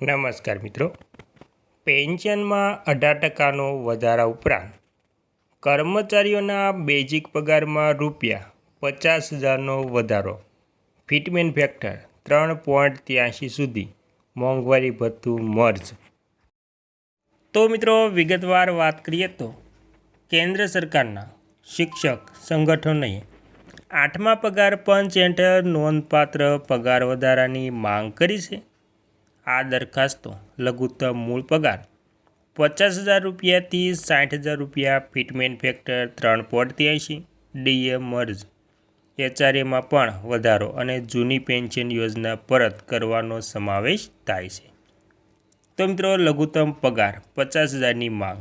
નમસ્કાર મિત્રો, પેન્શનમાં 18% વધારા ઉપરાંત કર્મચારીઓના બેઝિક પગારમાં ₹50,000નો વધારો, ફિટમેન ફેક્ટર 3.83 સુધી, મોંઘવારી ભથ્થું મર્જ. તો મિત્રો વિગતવાર વાત કરીએ તો કેન્દ્ર સરકારના શિક્ષક સંગઠનોએ 8મા પગાર પંચ હેઠળ નોંધપાત્ર પગાર વધારાની માંગ કરી છે. આ દરખાસ્તો લઘુત્તમ મૂળ પગાર ₹50,000થી ₹60,000, ફિટમેન ફેક્ટર 3.83, ડીએ મર્જ, એચઆરએમાં પણ વધારો અને જૂની પેન્શન યોજના પરત કરવાનો સમાવેશ થાય છે. તો મિત્રો લઘુત્તમ પગાર 50,000ની માંગ.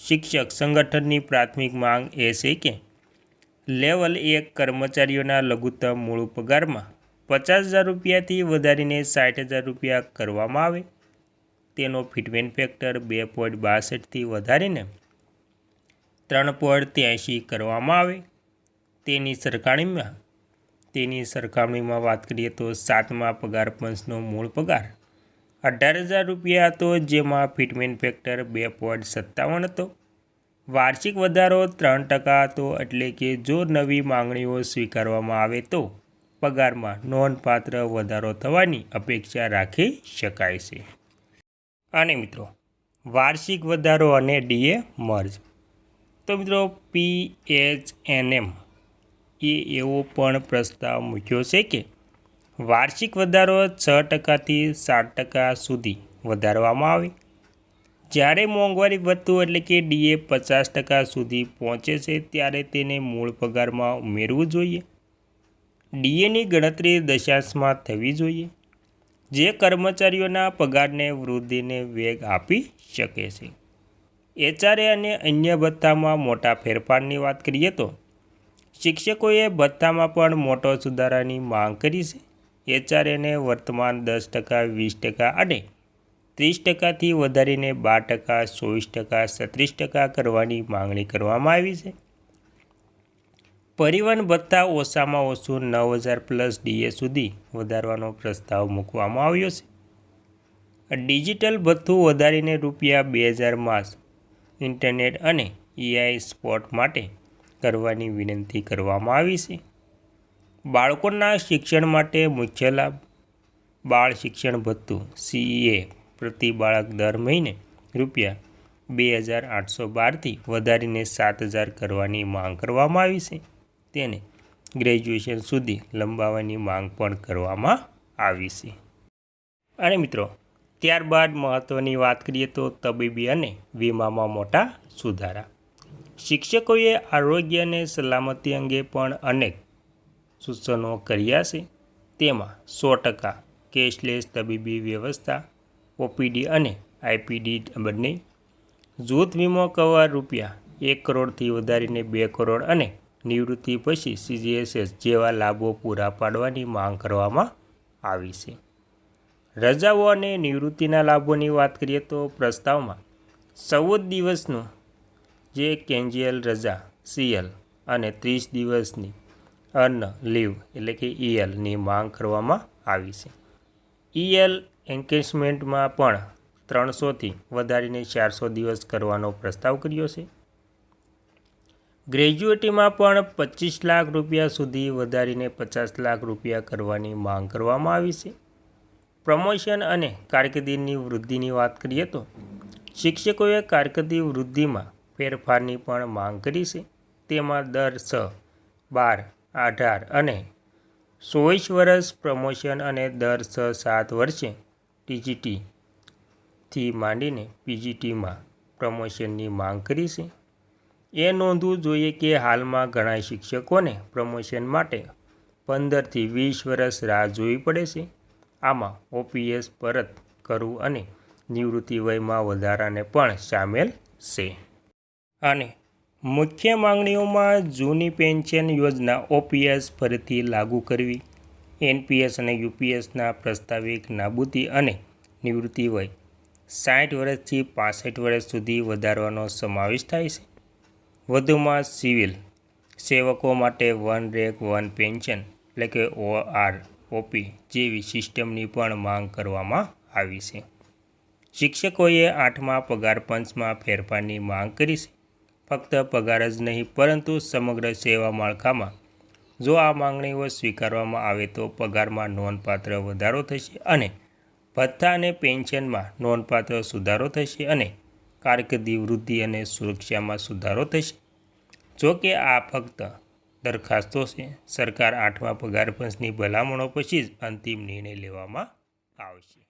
શિક્ષક સંગઠનની પ્રાથમિક માંગ એ છે કે લેવલ 1 કર્મચારીઓના લઘુત્તમ મૂળ પગારમાં ₹50,000થી વધારીને ₹60,000 કરવામાં આવે. તેનો ફિટમેન ફેક્ટર 2.62થી વધારીને 3.83 કરવામાં આવે. તેની સરખામણીમાં વાત કરીએ તો 7મા પગાર પંચનો મૂળ પગાર ₹18,000 હતો, જેમાં ફિટમેન ફેક્ટર 2.57 હતો. વાર્ષિક વધારો 3% હતો, એટલે કે જો નવી માંગણીઓ સ્વીકારવામાં આવે તો પગારમાં નોંધપાત્ર વધારો થવાની અપેક્ષા રાખી શકાય છે. અને મિત્રો વાર્ષિક વધારો અને ડીએ મર્જ. તો મિત્રો PHNM એવો પણ પ્રસ્તાવ મૂક્યો છે કે વાર્ષિક વધારો 6%થી 7% સુધી વધારવામાં આવે. જ્યારે મોંઘવારી ભથ્થું એટલે કે ડીએ 50% સુધી પહોંચે છે ત્યારે તેને મૂળ પગારમાં ઉમેરવું જોઈએ. ડીએની ગણતરી દશાંશમાં થવી જોઈએ, જે કર્મચારીઓના પગારને વૃદ્ધિને વેગ આપી શકે છે. એચઆરએ અને અન્ય ભથ્થામાં મોટા ફેરફારની વાત કરીએ તો શિક્ષકોએ ભથ્થામાં પણ મોટો સુધારાની માંગ કરી છે. એચઆરએને વર્તમાન 10%, 20% અને 30%થી વધારીને 12%, 24%, 36% કરવાની માંગણી કરવામાં આવી છે. પરિવહન ભથ્થા ઓછામાં ઓછું 9,000 ડીએ સુધી વધારવાનો પ્રસ્તાવ મૂકવામાં આવ્યો છે. ડિજિટલ ભથ્થું વધારીને ₹2,000 માસ, ઇન્ટરનેટ અને એઆઈ સપોર્ટ માટે કરવાની વિનંતી કરવામાં આવી છે. બાળકોના શિક્ષણ માટે મુખ્ય લાભ. બાળ શિક્ષણ ભથ્થું CEA પ્રતિ બાળક દર મહિને ₹2,812થી વધારીને ₹7,000 કરવાની માંગ કરવામાં આવી છે. તેને ગ્રેજ્યુએશન સુધી લંબાવવાની માંગ પણ કરવામાં આવી છે. અને મિત્રો ત્યારબાદ મહત્ત્વની વાત કરીએ તો તબીબી અને વીમામાં મોટા સુધારા. શિક્ષકોએ આરોગ્ય અને સલામતી અંગે પણ અનેક સૂચનો કર્યા છે. તેમાં 100% કેશલેસ તબીબી વ્યવસ્થા, ઓપીડી અને આઈપીડી બંને, જૂથ વીમો કવર ₹1 કરોડથી વધારીને ₹2 કરોડ અને નિવૃત્તિ પછી CGSS જેવા લાભો પૂરા પાડવાની માંગ કરવામાં આવી છે. રજાઓ અને નિવૃત્તિના લાભોની વાત કરીએ તો પ્રસ્તાવમાં 14 દિવસનું જે કેન્જ્યુઅલ રજા CL અને 30 દિવસની અર્ન લીવ એટલે કે ELની માંગ કરવામાં આવી છે. EL એન્કેશમેન્ટમાં પણ 300થી વધારીને 400 દિવસ કરવાનો પ્રસ્તાવ કર્યો છે. ગ્રેજ્યુએટીમાં પણ ₹25 લાખ સુધી વધારીને ₹50 લાખ કરવાની માંગ કરવામાં આવી છે. પ્રમોશન અને કારકિર્દીની વૃદ્ધિની વાત કરીએ તો શિક્ષકોએ કારકિર્દી વૃદ્ધિમાં ફેરફારની પણ માંગ કરી છે. તેમાં દર 6, 12, 18 અને 24 વર્ષ પ્રમોશન અને દર 6-7 વર્ષે TGTથી માંડીને PGTમાં પ્રમોશનની માંગ કરી છે. એ નોંધવું જોઈએ કે હાલમાં ઘણા શિક્ષકોને પ્રમોશન માટે 15થી 20 વર્ષ રાહ જોવી પડે છે. આમાં OPS પરત કરવું અને નિવૃત્તિ વયમાં વધારાને પણ સામેલ છે. અને મુખ્ય માંગણીઓમાં જૂની પેન્શન યોજના OPS ફરીથી લાગુ કરવી, NPS અને UPSના પ્રસ્તાવિક નાબૂદી અને નિવૃત્તિ વય 60 વર્ષથી 65 વર્ષ સુધી વધારવાનો સમાવેશ થાય છે. વધુમાં સિવિલ સેવકો માટે વન રેન્ક વન પેન્શન એટલે કે OROP જેવી સિસ્ટમની પણ માંગ કરવામાં આવી છે। શિક્ષકોએ 8મા પગાર પંચમાં ફેરફારની માંગ કરી છે। ફક્ત પગાર જ નહીં પરંતુ સમગ્ર સેવા માળખામાં જો આ માંગણીઓ સ્વીકારવામાં આવે તો પગારમાં નોંધપાત્ર વધારો થશે અને ભથ્થા અને પેન્શનમાં નોંધપાત્ર સુધારો થશે અને કારકિર્દી વૃદ્ધિ અને સુરક્ષામાં સુધારો થશે। જો કે આ ફક્ત દરખાસ્તો છે। સરકાર 8મા પગાર પંચની ભલામણો પછી જ અંતિમ નિર્ણય લેવામાં આવશે।